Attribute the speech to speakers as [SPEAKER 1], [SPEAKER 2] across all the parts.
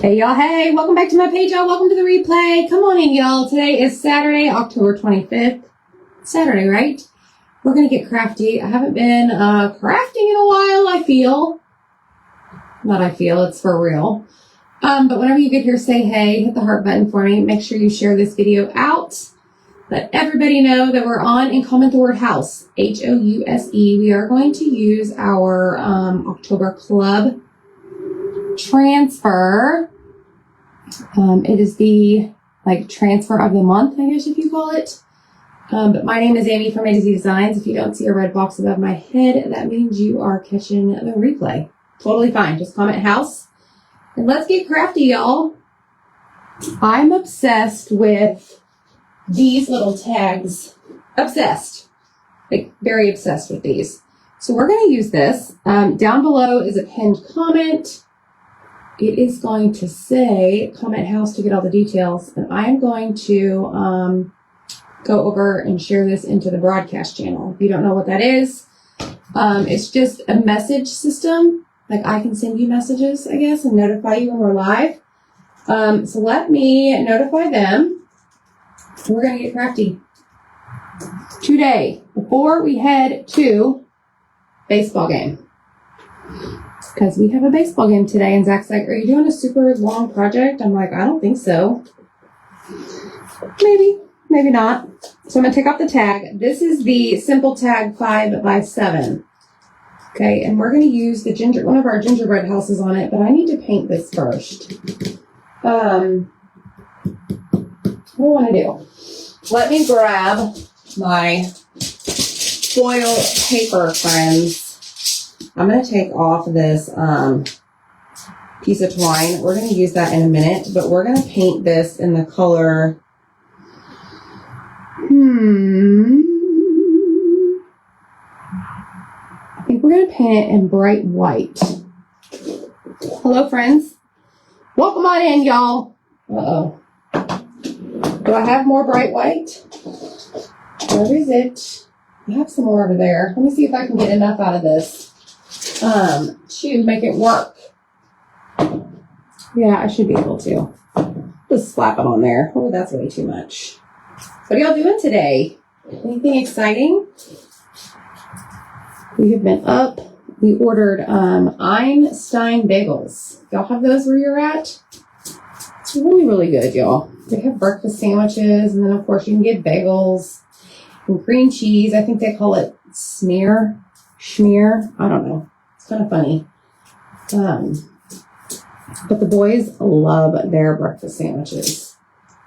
[SPEAKER 1] Hey y'all, hey, welcome back to my page, y'all. Welcome to the replay. Come on in, y'all. Today is Saturday, October 25th. Saturday, right? We're going to get crafty. I haven't been crafting in a while, I feel. Not I feel, it's for real. But whenever you get here, say hey, hit the heart button for me. Make sure you share this video out. Let everybody know that we're on, and comment the word house, H-O-U-S-E. We are going to use our October Club transfer. It is the transfer of the month, I guess if you call it. But my name is Amy from A to Z Designs. If you don't see a red box above my head, that means you are catching the replay. Totally fine. Just comment house. And let's get crafty, y'all. I'm obsessed with these little tags. Obsessed. Like, very obsessed with these. So we're going to use this. Down below is a pinned comment. It is going to say comment house to get all the details. And I'm going to go over and share this into the broadcast channel. If you don't know what that is, it's just a message system. Like, I can send you messages, I guess, and notify you when we're live. So let me notify them. We're going to get crafty today before we head to baseball game. Because we have a baseball game today, and Zach's like, are you doing a super long project? I'm like, I don't think so. Maybe, maybe not. So I'm going to take off the tag. This is the simple tag 5x7. Okay, and we're going to use the one of our gingerbread houses on it, but I need to paint this first. What do I want to do? Let me grab my foil paper, friends. I'm going to take off this piece of twine. We're going to use that in a minute, but we're going to paint this in the color. I think we're going to paint it in bright white. Hello, friends. Welcome on in, y'all. Uh-oh. Do I have more bright white? Where is it? I have some more over there. Let me see if I can get enough out of this to make it work. Yeah, I should be able to. Just slap it on there. Oh, that's way too much. What are y'all doing today? Anything exciting? We have been up. We ordered Einstein bagels. Y'all have those where you're at? It's really, really good, y'all. They have breakfast sandwiches, and then, of course, you can get bagels and cream cheese. I think they call it schmear. I don't know. It's kind of funny. But the boys love their breakfast sandwiches.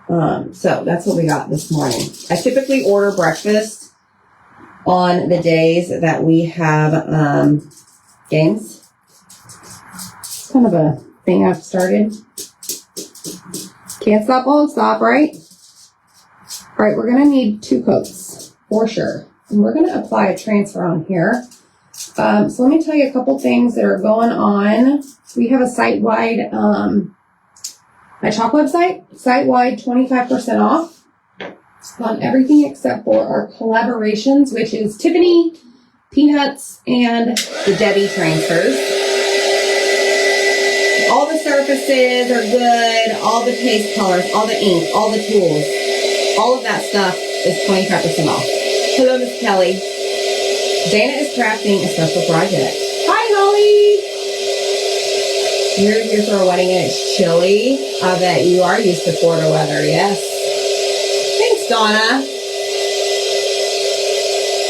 [SPEAKER 1] So that's what we got this morning. I typically order breakfast on the days that we have games. It's kind of a thing I've started. Can't stop, won't stop, right? All right, we're going to need 2 coats for sure. And we're going to apply a transfer on here. So let me tell you a couple things that are going on. We have a site-wide, my chalk website, site-wide 25% off on everything except for our collaborations, which is Tiffany, Peanuts, and the Debbie transfers. All the surfaces are good, all the paste colors, all the ink, all the tools, all of that stuff is 25% off. Hello, Miss Kelly. Dana is crafting a special project. Hi, Holly. You're here for a wedding and it's chilly. I bet you are used to Florida weather, yes. Thanks, Donna.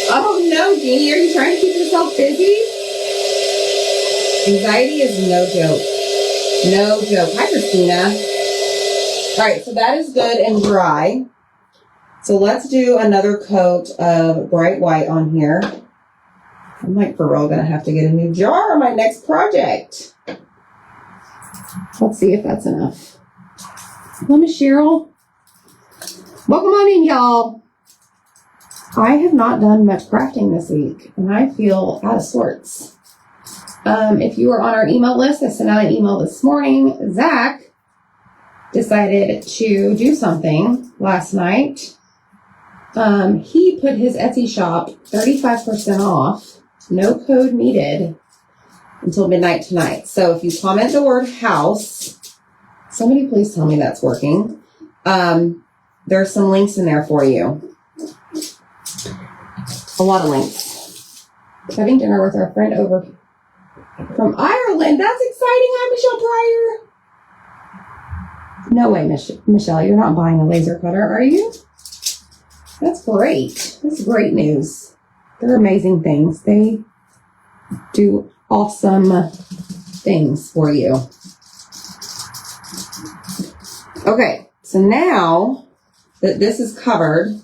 [SPEAKER 1] Oh, no, Jeannie. Are you trying to keep yourself busy? Anxiety is no joke. No joke. Hi, Christina. All right, so that is good and dry. So let's do another coat of bright white on here. I'm like, for real, gonna have to get a new jar on my next project. Let's see if that's enough. Hello, Miss Cheryl. Welcome on in, y'all. I have not done much crafting this week, and I feel out of sorts. If you were on our email list, I sent out an email this morning. Zach decided to do something last night. He put his Etsy shop 35% off, no code needed, until midnight tonight. So if you comment the word house, somebody please tell me that's working. There's some links in there for you. A lot of links. Having dinner with our friend over from Ireland. That's exciting. Hi, Michelle Pryor. No way, Michelle, you're not buying a laser cutter, are you? That's great. That's great news. They're amazing things. They do awesome things for you. Okay, so now that this is covered,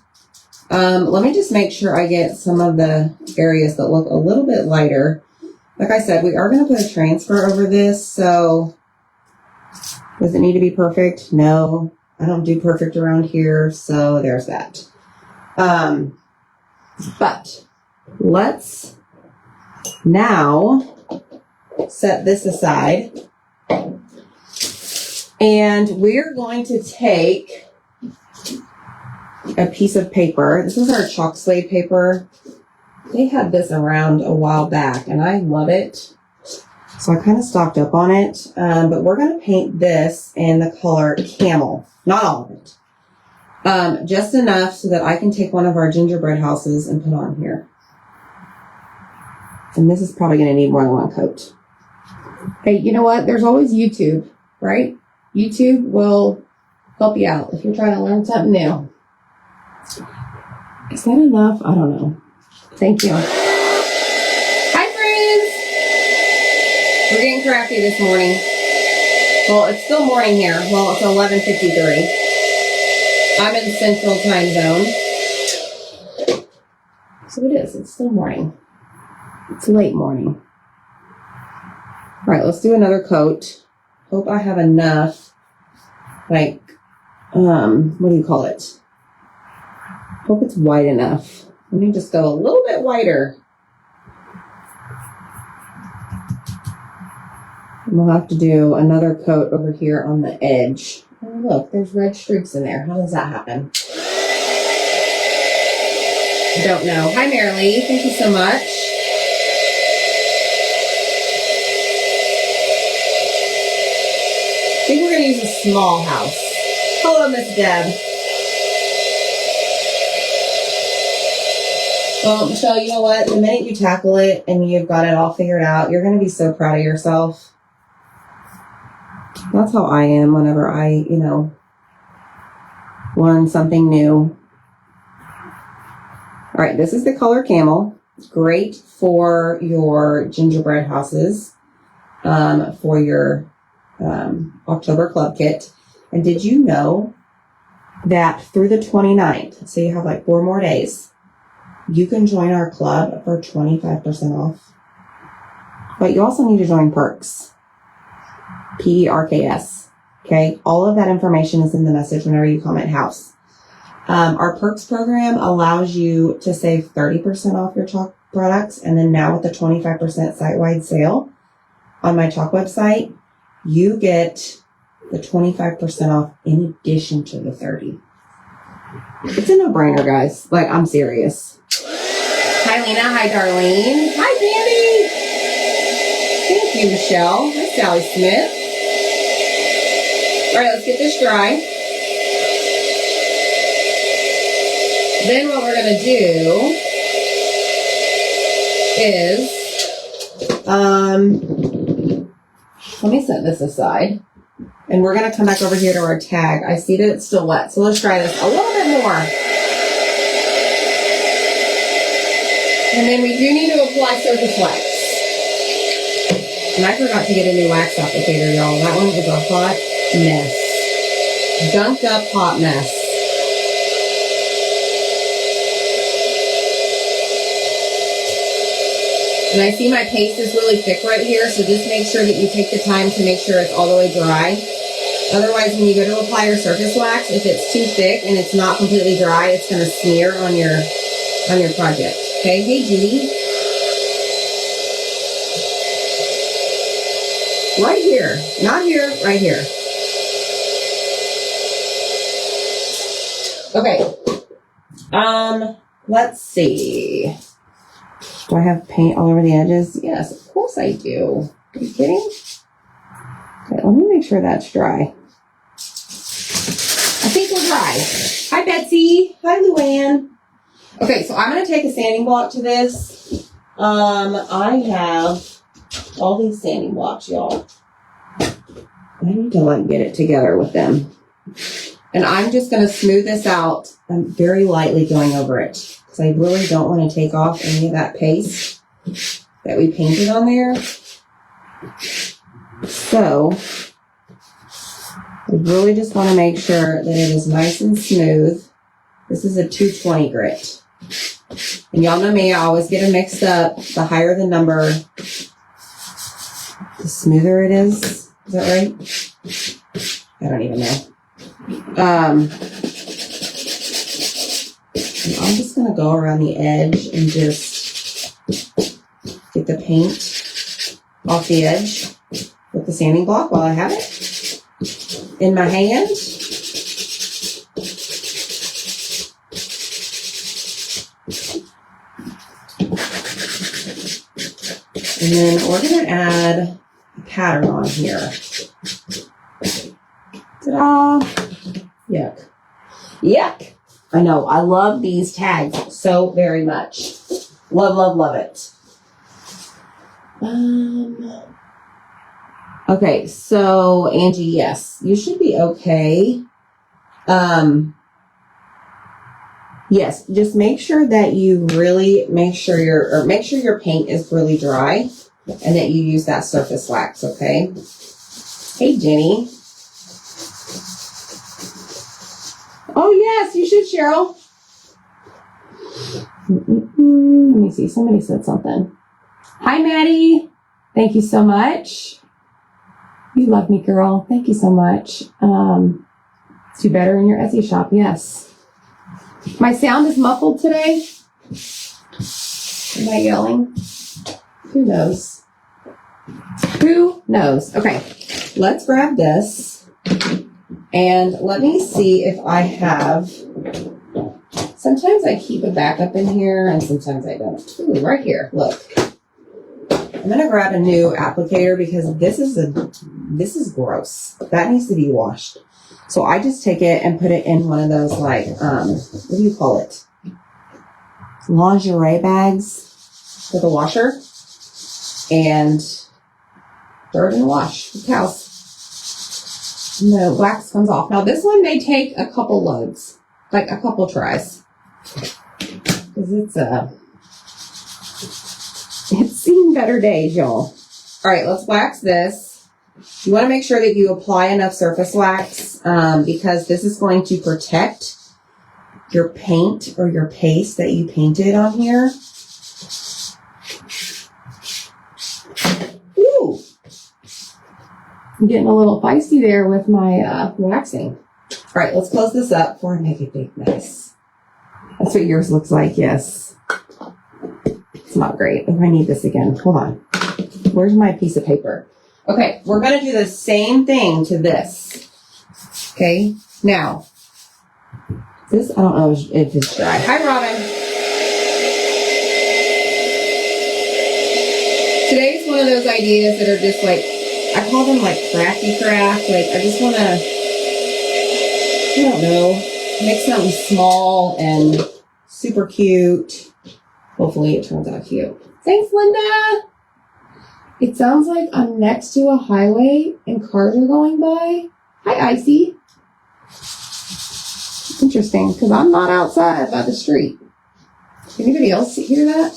[SPEAKER 1] let me just make sure I get some of the areas that look a little bit lighter. Like I said, we are going to put a transfer over this, so does it need to be perfect? No, I don't do perfect around here, so there's that. But let's now set this aside, and we're going to take a piece of paper. This is our chalk slate paper. They had this around a while back, and I love it. So I kind of stocked up on it. But we're going to paint this in the color camel. Not all of it. Just enough so that I can take one of our gingerbread houses and put on here. And this is probably going to need more than one coat. Hey, you know what? There's always YouTube, right? YouTube will help you out if you're trying to learn something new. Is that enough? I don't know. Thank you. Hi, friends. We're getting crafty this morning. Well, it's still morning here. Well, it's 11:53. I'm in Central Time Zone. So it is. It's still morning. It's late morning. All right, let's do another coat. Hope I have enough, like, what do you call it? Hope it's white enough. Let me just go a little bit whiter. And we'll have to do another coat over here on the edge. Oh, look, there's red streaks in there. How does that happen? I don't know. Hi, Marilee. Thank you so much. I think we're going to use a small house. Hello, Miss Deb. Well, Michelle, you know what? The minute you tackle it and you've got it all figured out, you're going to be so proud of yourself. That's how I am whenever I, learn something new. All right, this is the color camel. It's great for your gingerbread houses, for your October club kit. And did you know that through the 29th, so you have like 4 more days, you can join our club for 25% off. But you also need to join Perks. PERKS. Okay? All of that information is in the message whenever you comment house. Our Perks program allows you to save 30% off your chalk products. And then now with the 25% site-wide sale on my chalk website, you get the 25% off in addition to the 30%. It's a no-brainer, guys. Like, I'm serious. Hi, Lena. Hi, Darlene. Hi, Sandy. Thank you, Michelle. Hi, Sally Smith. All right, let's get this dry. Then what we're going to do is, let me set this aside. And we're going to come back over here to our tag. I see that it's still wet, so let's try this a little bit more. And then we do need to apply surface wax. And I forgot to get a new wax applicator, y'all. That one was a hot mess. Dunked up hot mess. And I see my paste is really thick right here, so just make sure that you take the time to make sure it's all the way dry. Otherwise, when you go to apply your surface wax, if it's too thick and it's not completely dry, it's going to smear on your project. Okay, hey Judy. Right here. Not here, right here. Okay. Let's see. Do I have paint all over the edges? Yes, of course course I do. Are you kidding? Okay, let me make sure that's dry. I think we're dry. Hi, Betsy. Hi, Luann. Okay, so I'm going to take a sanding block to this. I have all these sanding blocks, y'all. I need to, like, get it together with them. And I'm just going to smooth this out. I'm very lightly going over it because I really don't want to take off any of that paste that we painted on there. So I really just want to make sure that it is nice and smooth. This is a 220 grit. And y'all know me, I always get it mixed up. The higher the number, the smoother it is. Is that right? I don't even know. And I'm just going to go around the edge and just get the paint off the edge with the sanding block while I have it in my hand. And then we're going to add a pattern on here. Ta-da! Yuck. Yuck! I know. I love these tags so very much. Love, love, love it. Okay, so Angie, yes, you should be okay. Yes, just make sure that you really make sure your paint is really dry and that you use that surface wax, okay? Hey, Jenny. Oh, yes, you should, Cheryl. Let me see. Somebody said something. Hi, Maddie. Thank you so much. You love me, girl. Thank you so much. Do better in your Etsy shop. Yes. My sound is muffled today. Am I yelling? Who knows? Who knows? Okay. Let's grab this. And let me see if I have, sometimes I keep a backup in here and sometimes I don't. Ooh, right here, look. I'm going to grab a new applicator because this is gross. That needs to be washed. So I just take it and put it in one of those, like, what do you call it? Lingerie bags for the washer. And throw it in the wash with towels. No, wax comes off. Now this one may take a couple loads, like a couple tries, because it's seen better days, y'all. All right, let's wax this. You want to make sure that you apply enough surface wax because this is going to protect your paint or your paste that you painted on here. Ooh. I'm getting a little feisty there with my waxing. All right, let's close this up before I make a big mess. That's what yours looks like, yes. It's not great. Oh, I need this again. Hold on. Where's my piece of paper? Okay, we're going to do the same thing to this. Okay, now, this, I don't know if it's dry. Hi, Robin. Today's one of those ideas that are just like, I call them like crafty craft. Like, I just want to, I don't know, make something small and super cute. Hopefully it turns out cute. Thanks, Linda. It sounds like I'm next to a highway and cars are going by. Hi, Icy. Interesting, because I'm not outside by the street. Anybody else hear that?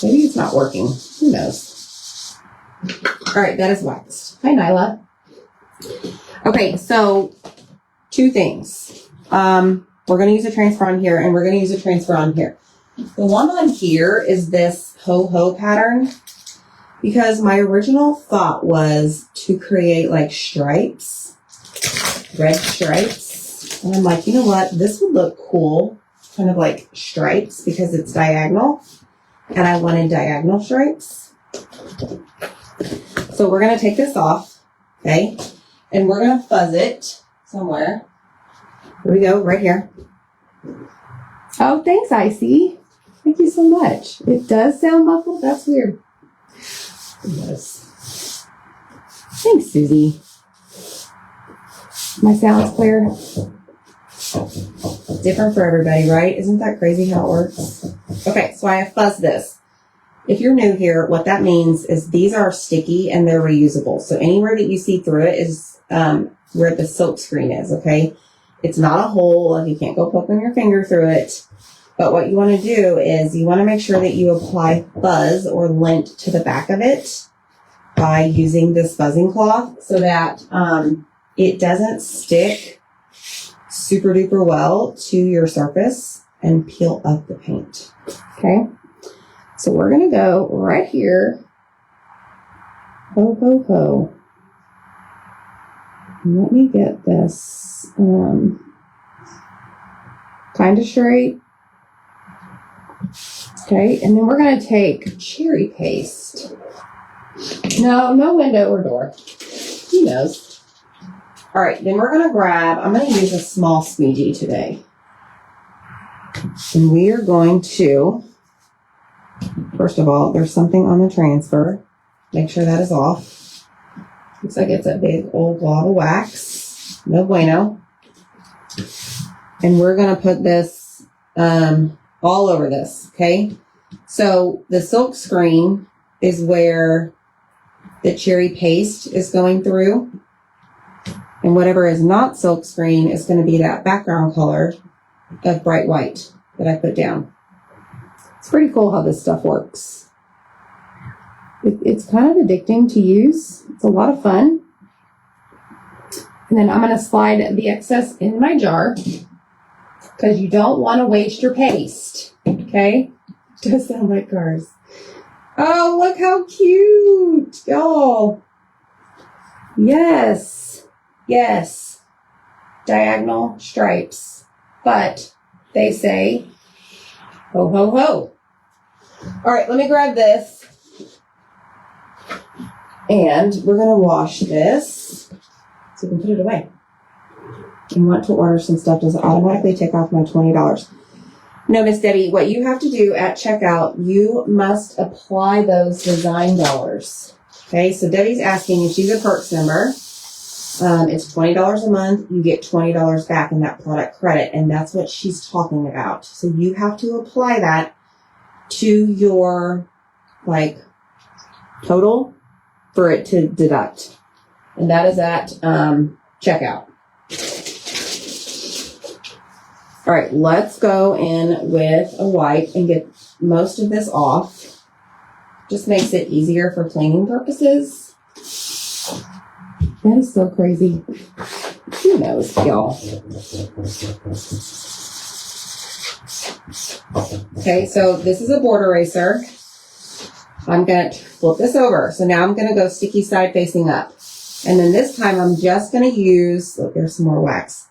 [SPEAKER 1] Maybe it's not working. Who knows? All right, that is waxed. Hi, Nyla. Okay, so 2 things. We're going to use a transfer on here, and we're going to use a transfer on here. The one on here is this ho-ho pattern, because my original thought was to create like stripes, red stripes. And I'm like, you know what? This would look cool, kind of like stripes, because it's diagonal, and I wanted diagonal stripes. So we're going to take this off, okay? And we're going to fuzz it somewhere. Here we go, right here. Oh, thanks, Icy. Thank you so much. It does sound muffled. That's weird. Yes. Thanks, Susie. My sound's clear. Different for everybody, right? Isn't that crazy how it works? Okay, so I have fuzzed this. If you're new here, what that means is these are sticky and they're reusable. So anywhere that you see through it is where the silk screen is, okay? It's not a hole. You can't go poking your finger through it. But what you want to do is you want to make sure that you apply fuzz or lint to the back of it by using this fuzzing cloth so that it doesn't stick super duper well to your surface and peel up the paint. Okay, so we're going to go right here. Ho, ho, ho. Let me get this kind of straight. Okay, and then we're going to take cherry paste. No window or door. He knows. All right, then we're going to grab, I'm going to use a small squeegee today. And we are going to, first of all, there's something on the transfer. Make sure that is off. Looks like it's a big old blob of wax. No bueno. And we're going to put this all over this, okay? So the silk screen is where the cherry paste is going through. And whatever is not silk screen is going to be that background color of bright white that I put down. It's pretty cool how this stuff works. It's kind of addicting to use. It's a lot of fun. And then I'm going to slide the excess in my jar because you don't want to waste your paste. Okay? Does sound like cars. Oh, look how cute, y'all. Yes. Yes. Diagonal stripes. But they say, ho, ho, ho. All right, let me grab this. And we're going to wash this so we can put it away. You want to order some stuff, does it automatically take off my $20? No, Miss Debbie, what you have to do at checkout, you must apply those design dollars. Okay, so Debbie's asking if she's a Perks member. It's $20 a month. You get $20 back in that product credit, and that's what she's talking about. So you have to apply that to your, total for it to deduct. And that is at checkout. All right, let's go in with a wipe and get most of this off. Just makes it easier for cleaning purposes. That is so crazy. Who knows, y'all? Okay, so this is a board eraser. I'm going to flip this over. So now I'm going to go sticky side facing up. And then this time I'm just going to use, look, there's some more wax,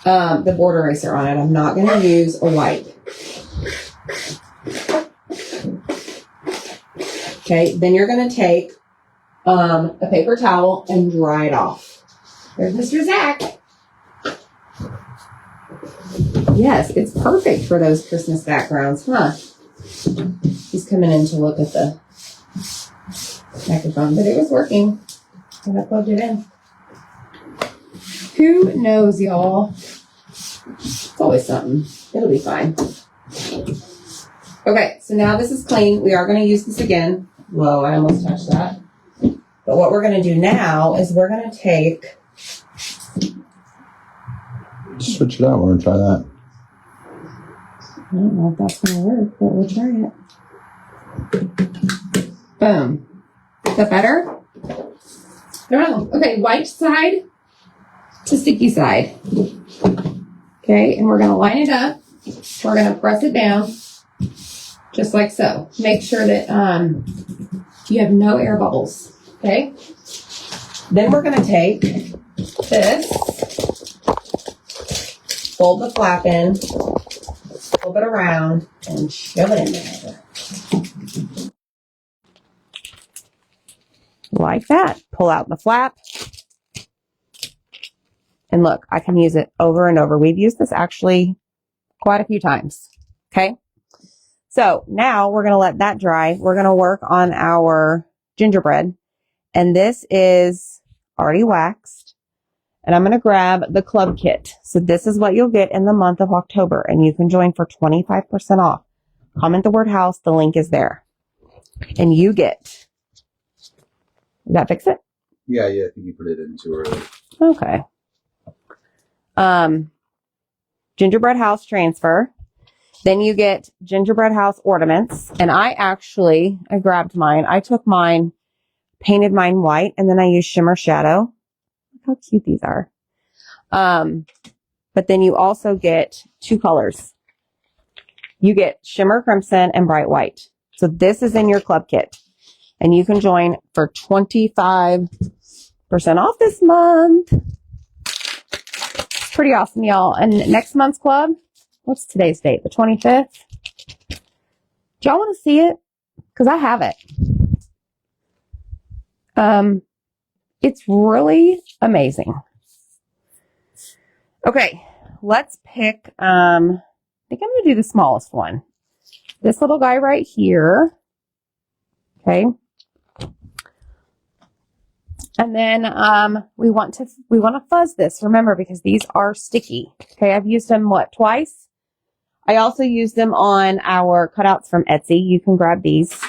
[SPEAKER 1] the board eraser on it. I'm not going to use a wipe. Okay, then you're going to take a paper towel and dry it off. There's Mr. Zach. Yes, it's perfect for those Christmas backgrounds, huh? He's coming in to look at the microphone, but it was working when I plugged it in. Who knows, y'all? It's always something. It'll be fine. Okay, so now this is clean. We are going to use this again. Whoa, I almost touched that. But what we're going to do now is we're going to take...
[SPEAKER 2] Switch it out. We're going to try that.
[SPEAKER 1] I don't know if that's going to work, but we'll try it. Boom. Is that better? I don't know. Okay, white side to sticky side. Okay, and we're going to line it up. We're going to press it down just like so. Make sure that you have no air bubbles. Okay? Then we're going to take this, fold the flap in, flip it around, and shove it in there. Like that. Pull out the flap. And look, I can use it over and over. We've used this actually quite a few times. Okay? So now we're going to let that dry. We're going to work on our
[SPEAKER 3] gingerbread. And this is already waxed. And I'm going to grab the club kit. So this is what you'll get in the month of October. And you can join for 25% off. Comment the word house. The link is there. And you get... Does that fix it?
[SPEAKER 2] Yeah, I think you put it in too early.
[SPEAKER 3] Okay. Gingerbread house transfer. Then you get gingerbread house ornaments. And I grabbed mine. I took mine, painted mine white, and then I used shimmer shadow. Look how cute these are. But then you also get 2 colors. You get shimmer crimson and bright white. So this is in your club kit. And you can join for 25% off this month. It's pretty awesome, y'all. And next month's club, what's today's date? The 25th? Do y'all want to see it? Because I have it. It's really amazing. Okay, let's pick, I think I'm going to do the smallest one. This little guy right here. Okay. And then we want to fuzz this, remember, because these are sticky. Okay, I've used them, twice? I also use them on our cutouts from Etsy. You can grab these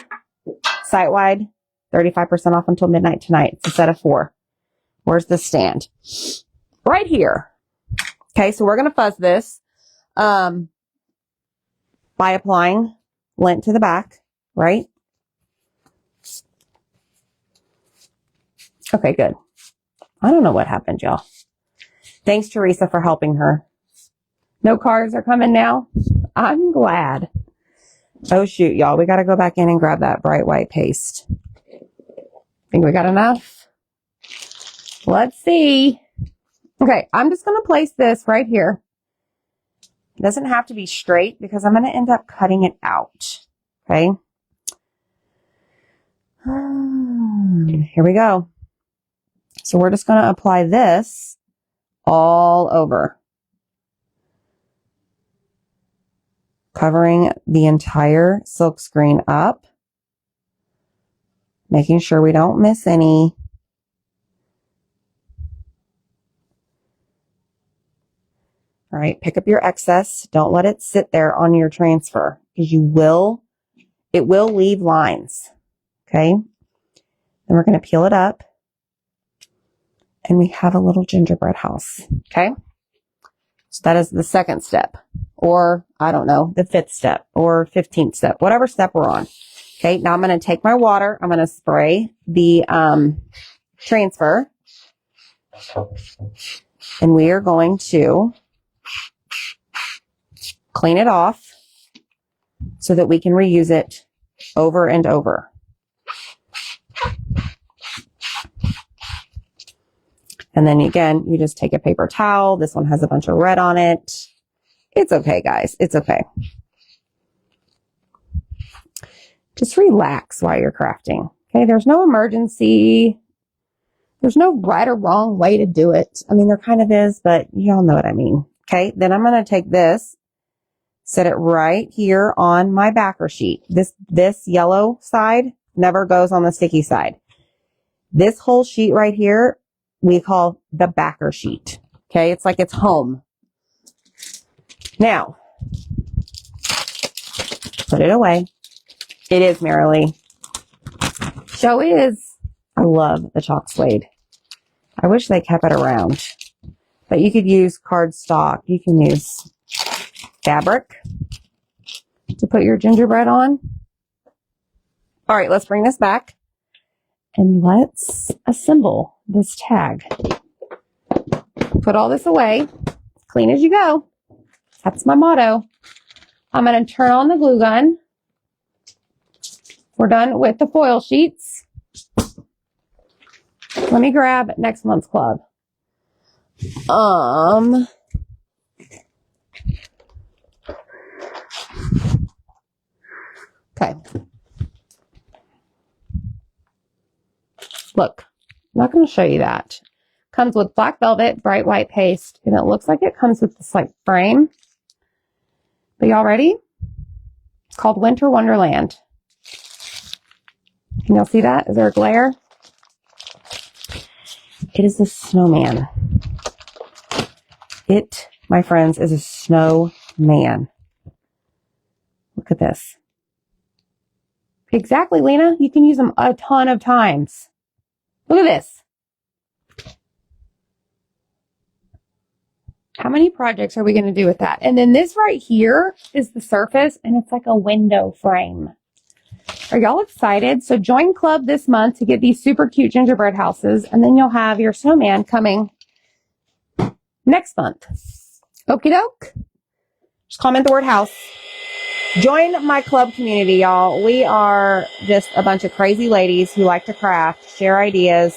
[SPEAKER 3] site-wide, 35% off until midnight tonight. It's a set of 4. Where's the stand? Right here. Okay, so we're going to fuzz this by applying lint to the back, right? Okay, good. I don't know what happened, y'all. Thanks, Teresa, for helping her. No cars are coming now. I'm glad. Oh, shoot, y'all. We got to go back in and grab that bright white paste. Think we got enough? Let's see. Okay, I'm just going to place this right here. It doesn't have to be straight because I'm going to end up cutting it out. Okay. Here we go. So we're just going to apply this all over, covering the entire silk screen up, making sure we don't miss any. All right, pick up your excess. Don't let it sit there on your transfer because it will leave lines. Okay. Then we're going to peel it up. And we have a little gingerbread house. Okay. So that is the second step, or I don't know, the 5th step or 15th step, whatever step we're on. Okay. Now I'm going to take my water. I'm going to spray the, transfer, and we are going to clean it off so that we can reuse it over and over. And then again, you just take a paper towel. This one has a bunch of red on it. It's okay, guys. It's okay. Just relax while you're crafting. Okay, there's no emergency. There's no right or wrong way to do it. I mean, there kind of is, but y'all know what I mean. Okay, then I'm going to take this, set it right here on my backer sheet. This yellow side never goes on the sticky side. This whole sheet right here, we call the backer sheet. Okay, it's like it's home. Now, put it away. It is merrily. Show is. I love the chalk suede. I wish they kept it around. But you could use cardstock. You can use fabric to put your gingerbread on. All right, let's bring this back. And let's assemble this tag. Put all this away. Clean as you go. That's my motto. I'm going to turn on the glue gun. We're done with the foil sheets. Let me grab next month's club. Okay. Look, I'm not going to show you that. Comes with black velvet, bright white paste, and it looks like it comes with this like frame. But y'all ready? It's called Winter Wonderland. Can y'all see that? Is there a glare? It is a snowman. It, my friends, is a snowman. Look at this. Exactly, Lena. You can use them a ton of times. Look at this. How many projects are we going to do with that? And then this right here is the surface, and it's like a window frame. Are y'all excited? So join club this month to get these super cute gingerbread houses, and then you'll have your snowman coming next month. Okie doke. Just comment the word house. Join my club community, y'all. We are just a bunch of crazy ladies who like to craft, share ideas.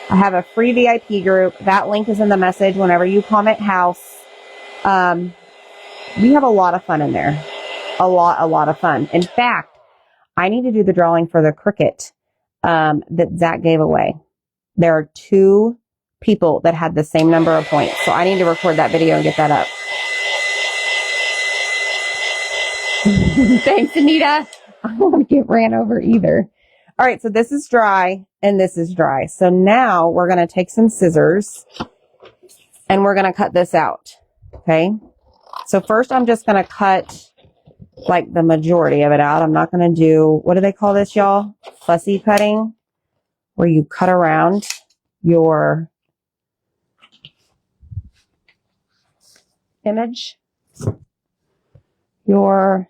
[SPEAKER 3] I have a free VIP group. That link is in the message whenever you comment house. We have a lot of fun in there. A lot of fun. In fact, I need to do the drawing for the cricket that Zach gave away. There are 2 people that had the same number of points. So I need to record that video and get that up. Thanks, Anita. I don't want to get ran over either. All right, so this is dry and this is dry. So now we're going to take some scissors and we're going to cut this out. Okay. So first I'm just going to cut like the majority of it out. I'm not going to do, what do they call this, y'all? Fussy cutting, where you cut around your image, your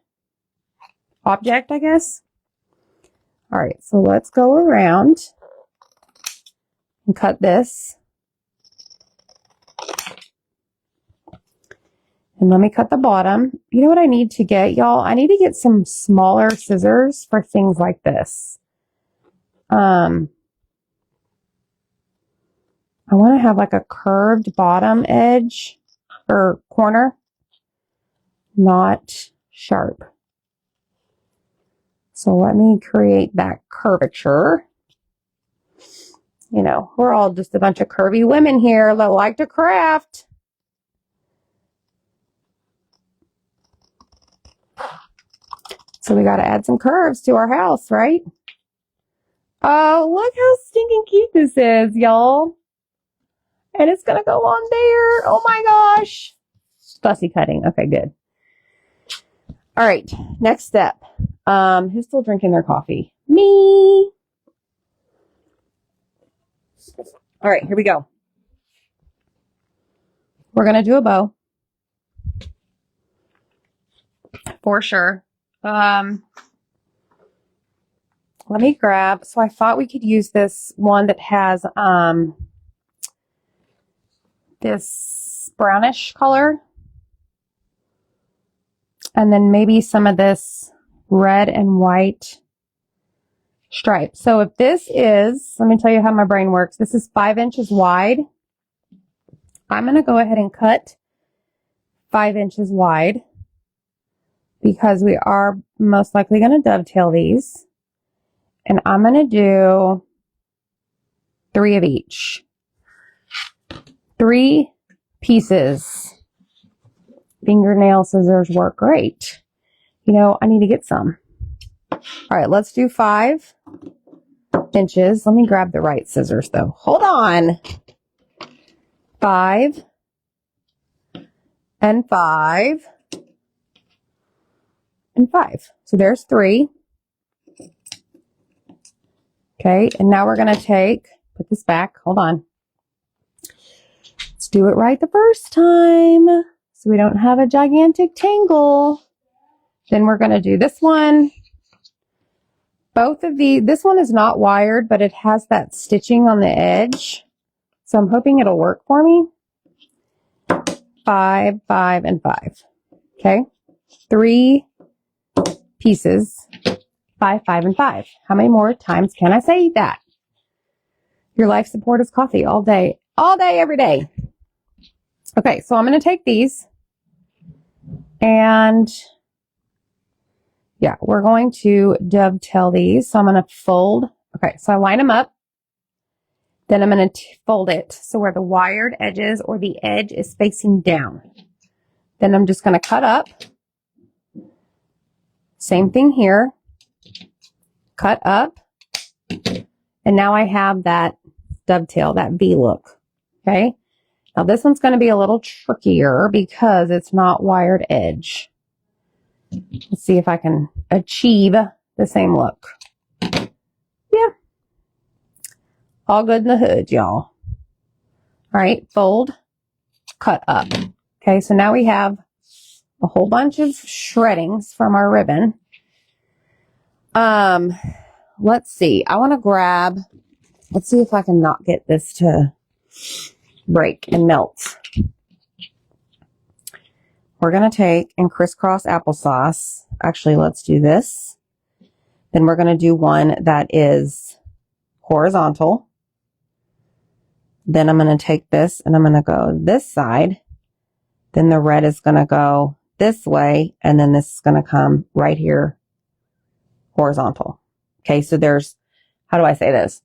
[SPEAKER 3] object, I guess. All right, so let's go around and cut this. And let me cut the bottom. You know what I need to get, y'all? I need to get some smaller scissors for things like this. I want to have like a curved bottom edge or corner, not sharp. So let me create that curvature. You know, we're all just a bunch of curvy women here that like to craft. So we got to add some curves to our house, right? Oh, look how stinking cute this is, y'all. And it's going to go on there. Oh my gosh. Fussy cutting. Okay, good. All right, next step. Who's still drinking their coffee? Me. All right, here we go. We're going to do a bow. For sure. Let me grab, so I thought we could use this one that has this brownish color. And then maybe some of this red and white stripe. So if this is, let me tell you how my brain works. This is 5 inches wide. I'm going to go ahead and cut 5 inches wide because we are most likely going to dovetail these. And I'm going to do 3 of each. 3 pieces. Fingernail scissors work great. You know, I need to get some. All right, let's do 5 inches. Let me grab the right scissors though. Hold on. 5 and 5 and 5. So there's 3. Okay, and now we're going to put this back. Hold on. Let's do it right the first time so we don't have a gigantic tangle. Then we're going to do this one. Both of these, this one is not wired, but it has that stitching on the edge. So I'm hoping it'll work for me. 5, 5, and 5. Okay. 3 pieces. 5, 5, and 5. How many more times can I say that? Your life support is coffee all day, every day. Okay, so I'm going to take these and yeah, we're going to dovetail these. So I'm going to fold. Okay, so I line them up. Then I'm going to fold it so where the wired edges or the edge is facing down. Then I'm just going to cut up. Same thing here. Cut up And now I have that dovetail, that V look. Okay. Now this one's going to be a little trickier because it's not wired edge. Let's see if I can achieve the same look. Yeah. All good in the hood, y'all. All right. Fold, cut up. Okay. So now we have a whole bunch of shreddings from our ribbon. Let's see. I want to grab, let's see if I can not get this to break and melt. We're going to take and crisscross applesauce. Actually, let's do this. Then we're going to do one that is horizontal. Then I'm going to take this and I'm going to go this side. Then the red is going to go this way. And then this is going to come right here horizontal. Okay, so there's, how do I say this?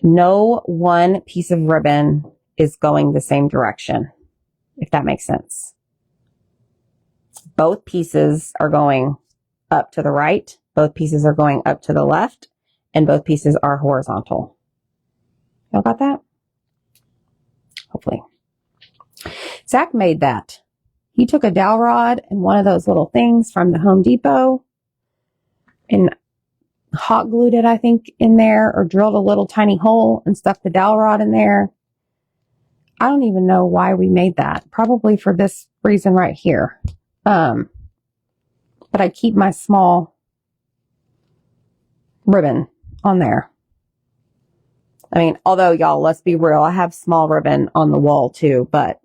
[SPEAKER 3] No one piece of ribbon is going the same direction, if that makes sense. Both pieces are going up to the right, both pieces are going up to the left, and both pieces are horizontal. Y'all got that? Hopefully. Zach made that. He took a dowel rod and one of those little things from the Home Depot and hot glued it, I think, in there, or drilled a little tiny hole and stuck the dowel rod in there. I don't even know why we made that. Probably for this reason right here. But I keep my small ribbon on there. I mean, although y'all, let's be real, I have small ribbon on the wall too, but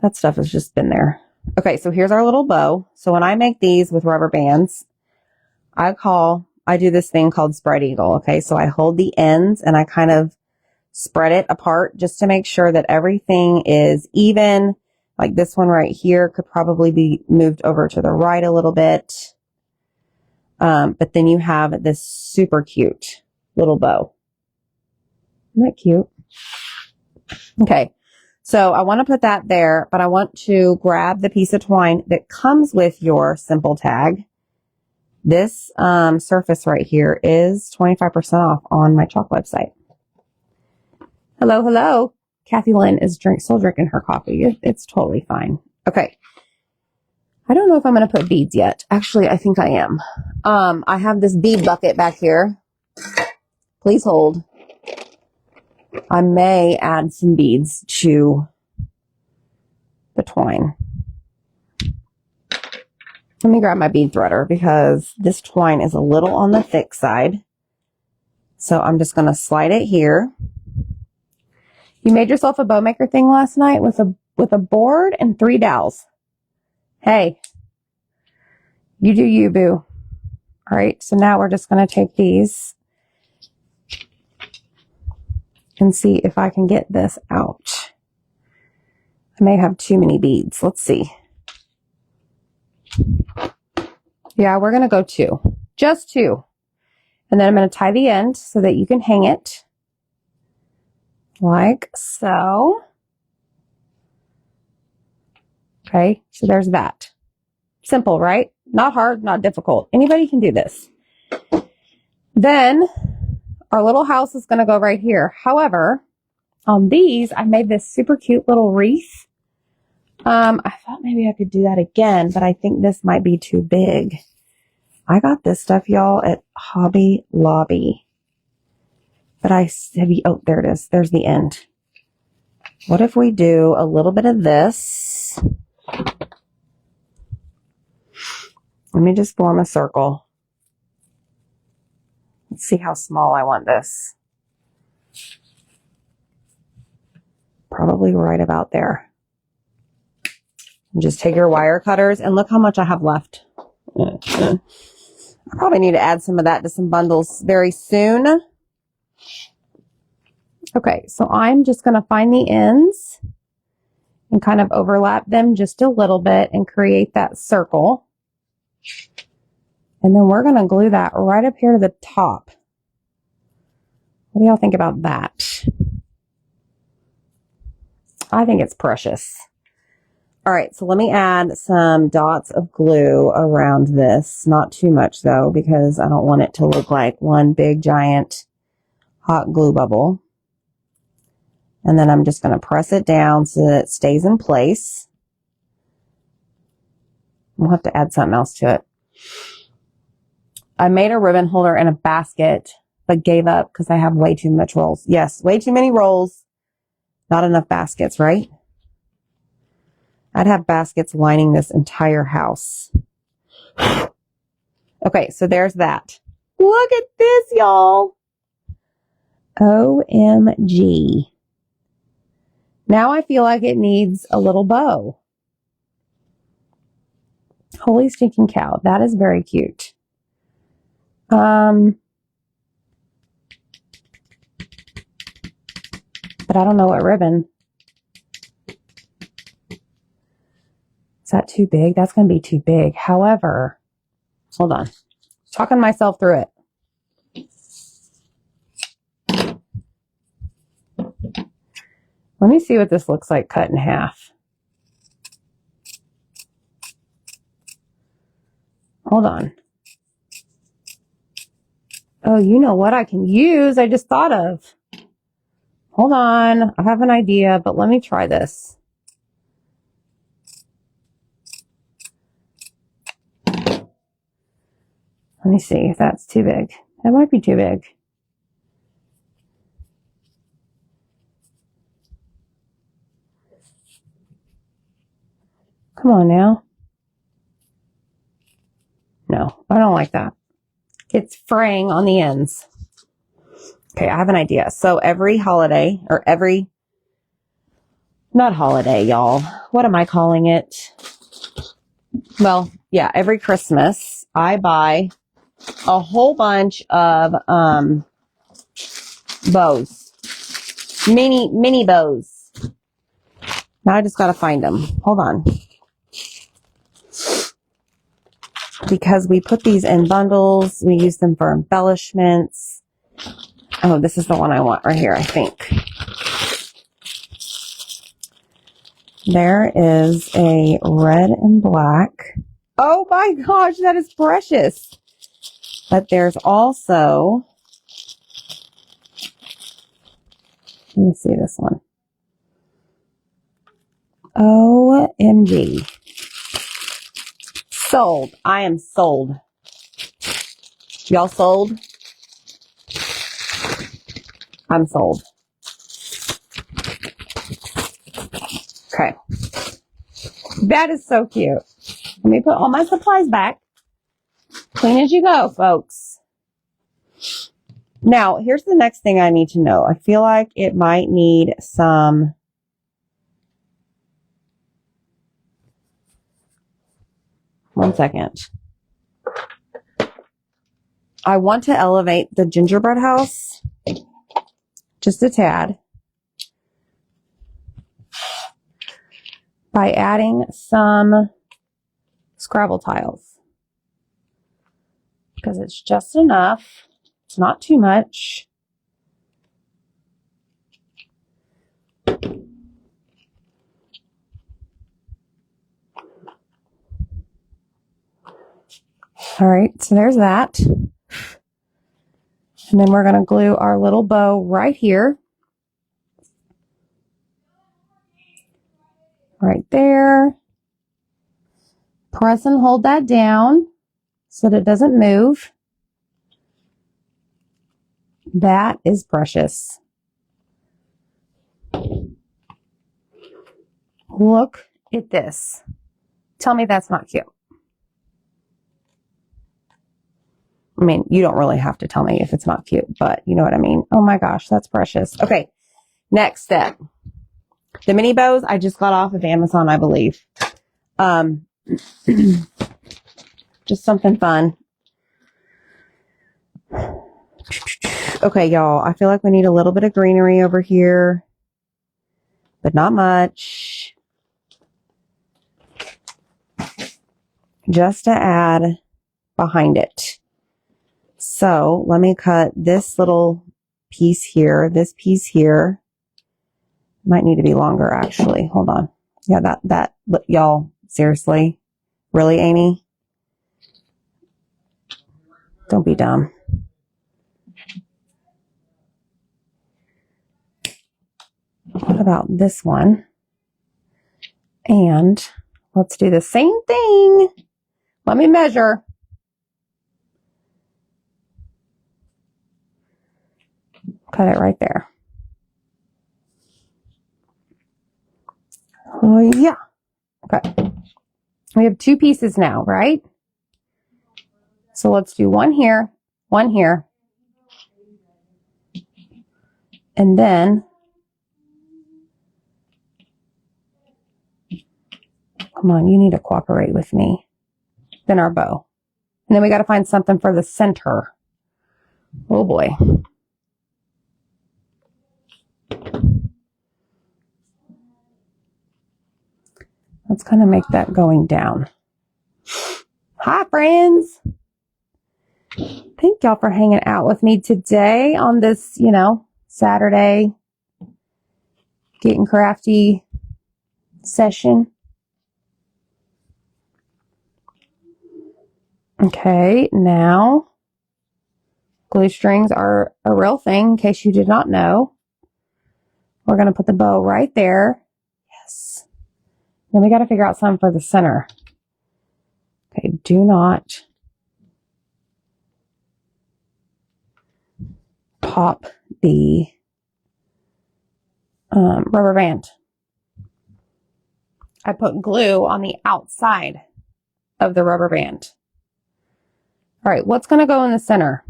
[SPEAKER 3] that stuff has just been there. Okay, so here's our little bow. So when I make these with rubber bands, I do this thing called spread eagle. Okay, so I hold the ends and I kind of spread it apart just to make sure that everything is even. Like this one right here could probably be moved over to the right a little bit. But then you have this super cute little bow. Isn't that cute? Okay. So I want to put that there, but I want to grab the piece of twine that comes with your simple tag. This surface right here is 25% off on my chalk website. Hello, hello. Kathy Lynn is still drinking her coffee. It's totally fine. Okay. I don't know if I'm going to put beads yet. Actually, I think I am. I have this bead bucket back here. Please hold. I may add some beads to the twine. Let me grab my bead threader because this twine is a little on the thick side. So I'm just going to slide it here. You made yourself a bow maker thing last night with a board and 3 dowels. Hey, you do you, boo. All right, so now we're just going to take these and see if I can get this out. I may have too many beads. Let's see. Yeah, we're going to go 2. Just 2. And then I'm going to tie the end so that you can hang it. Like so. Okay, so there's that. Simple, right? Not hard, not difficult. Anybody can do this. Then our little house is going to go right here. However, on these, I made this super cute little wreath. I thought maybe I could do that again, but I think this might be too big. I got this stuff, y'all, at Hobby Lobby. But oh, there it is. There's the end. What if we do a little bit of this? Let me just form a circle. Let's see how small I want this. Probably right about there. And just take your wire cutters and look how much I have left. I probably need to add some of that to some bundles very soon. Okay, so I'm just going to find the ends and kind of overlap them just a little bit and create that circle. And then we're going to glue that right up here to the top. What do y'all think about that? I think it's precious. All right, so let me add some dots of glue around this. Not too much though, because I don't want it to look like one big giant hot glue bubble. And then I'm just going to press it down so that it stays in place. We'll have to add something else to it. I made a ribbon holder and a basket, but gave up because I have way too much rolls. Yes, way too many rolls. Not enough baskets, right? I'd have baskets lining this entire house. Okay, so there's that. Look at this, y'all. OMG. Now I feel like it needs a little bow. Holy stinking cow. That is very cute. But I don't know what ribbon. Is that too big? That's going to be too big. However, hold on. Talking myself through it. Let me see what this looks like cut in half. Hold on. Oh, you know what I can use? I just thought of. Hold on. I have an idea, but let me try this. Let me see if that's too big. That might be too big. Come on now. No, I don't like that. It's fraying on the ends. Okay, I have an idea. So every holiday, or not holiday, y'all. What am I calling it? Well, yeah, every Christmas, I buy a whole bunch of bows. Mini bows. Now I just got to find them. Hold on. Because we put these in bundles. We use them for embellishments. Oh, this is the one I want right here, I think. There is a red and black. Oh my gosh, that is precious. But there's also, let me see this one. OMG. Sold. I am sold. Y'all sold? I'm sold. Okay. That is so cute. Let me put all my supplies back. Clean as you go, folks. Now, here's the next thing I need to know. I feel like it might need some... One second. I want to elevate the gingerbread house just a tad by adding some Scrabble tiles, because it's just enough. It's not too much. All right, so there's that. And then we're going to glue our little bow right here. Right there. Press and hold that down so that it doesn't move. That is precious. Look at this. Tell me that's not cute. I mean, you don't really have to tell me if it's not cute, but you know what I mean. Oh my gosh, that's precious. Okay, next step. The mini bows I just got off of Amazon, I believe. Just something fun. Okay, y'all, I feel like we need a little bit of greenery over here, but not much. Just to add behind it. So let me cut this little piece here, this piece here. Might need to be longer, actually. Hold on. Yeah, y'all, seriously? Really, Amy? Don't be dumb. What about this one? And let's do the same thing. Let me measure. Cut it right there. Oh, yeah. Okay. We have 2 pieces now, right? So let's do one here, and then, come on, you need to cooperate with me. Then our bow. And then we got to find something for the center. Oh boy. Let's kind of make that going down. Hi, friends. Thank y'all for hanging out with me today on this, Saturday getting crafty session. Okay, now glue strings are a real thing in case you did not know. We're going to put the bow right there. Yes. Then we got to figure out something for the center. Okay, do not pop the rubber band. I put glue on the outside of the rubber band. All right, what's going to go in the center?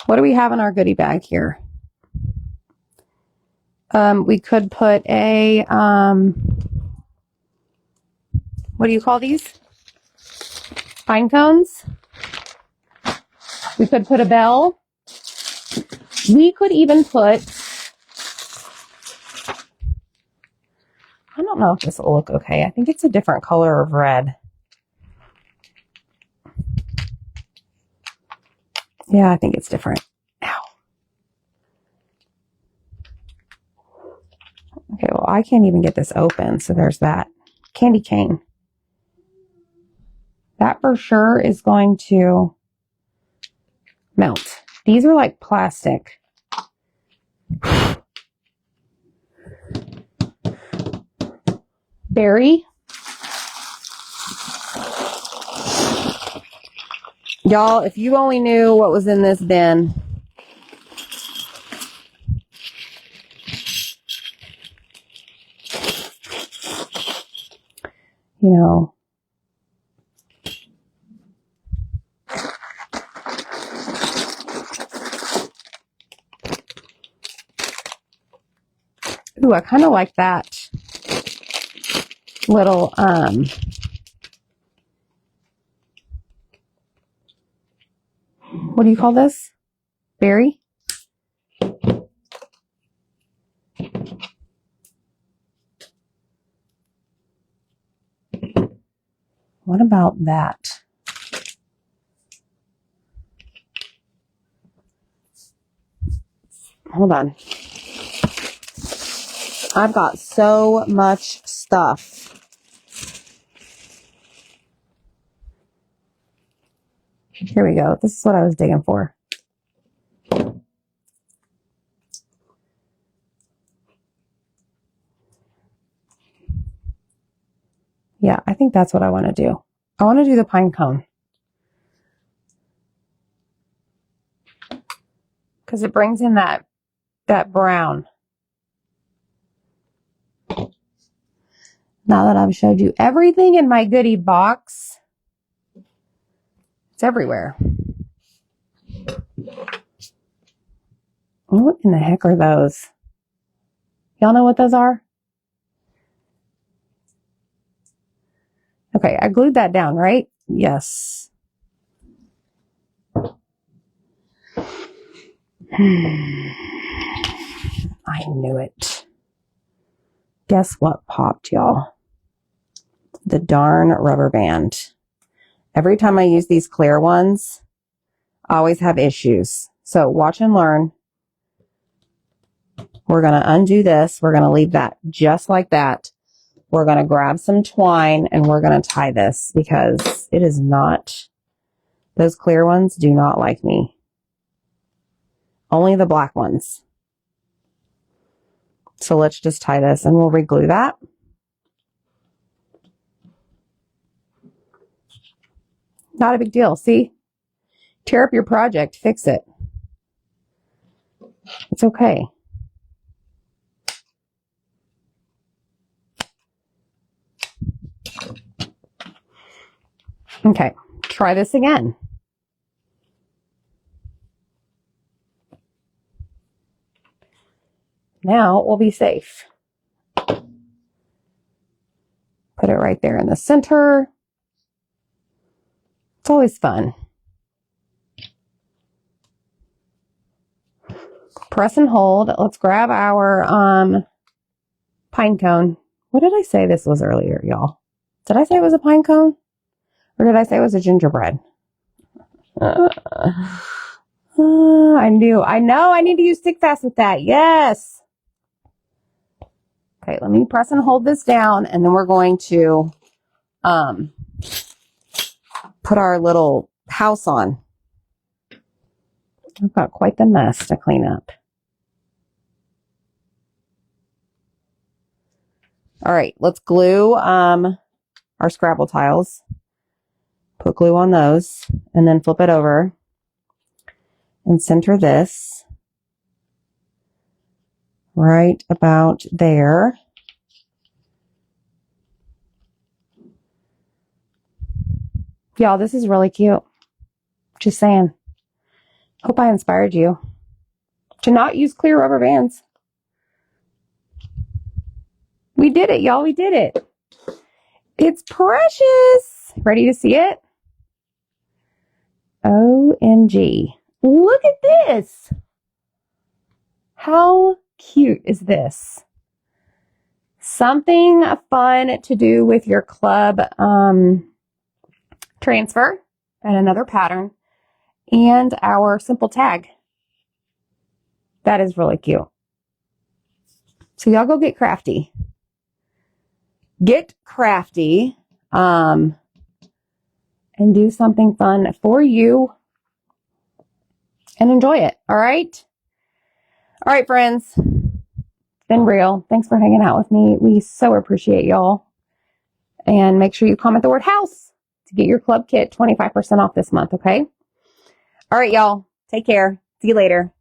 [SPEAKER 3] What do we have in our goodie bag here? We could put a, what do you call these? Pine cones. We could put a bell. We could even put, I don't know if this will look okay. I think it's a different color of red. Yeah, I think it's different. Ow. Okay, well, I can't even get this open, so there's that. Candy cane. That for sure is going to melt. These are like plastic. Berry. Y'all, if you only knew what was in this bin. Ooh, I kind of like that little, what do you call this? Berry? What about that? Hold on. I've got so much stuff. Here we go. This is what I was digging for. Yeah, I think that's what I want to do. I want to do the pine cone. Because it brings in that brown. Now that I've showed you everything in my goodie box, it's everywhere. What in the heck are those? Y'all know what those are? Okay, I glued that down, right? Yes. I knew it. Guess what popped, y'all? The darn rubber band. Every time I use these clear ones, I always have issues. So watch and learn. We're going to undo this. We're going to leave that just like that. We're going to grab some twine and we're going to tie this because it is not, those clear ones do not like me. Only the black ones. So let's just tie this and we'll re-glue that. Not a big deal. See? Tear up your project. Fix it. It's okay. Okay. Try this again. Now we'll be safe. Put it right there in the center. It's always fun. Press and hold. Let's grab our pine cone. What did I say this was earlier, y'all? Did I say it was a pine cone? Or did I say it was a gingerbread? I know I need to use stick fast with that. Yes. Okay, let me press and hold this down, and then we're going to put our little house on. I've got quite the mess to clean up. All right, let's glue our Scrabble tiles. Put glue on those, and then flip it over and center this right about there. Y'all, this is really cute. Just saying. Hope I inspired you to not use clear rubber bands. We did it, y'all. We did it. It's precious. Ready to see it? OMG. Look at this. How cute is this? Something fun to do with your club transfer and another pattern and our simple tag. That is really cute. So y'all go get crafty. Get crafty and do something fun for you and enjoy it. All right? All right, friends. It's been real. Thanks for hanging out with me. We so appreciate y'all. And make sure you comment the word house to get your club kit 25% off this month, okay? All right, y'all. Take care. See you later.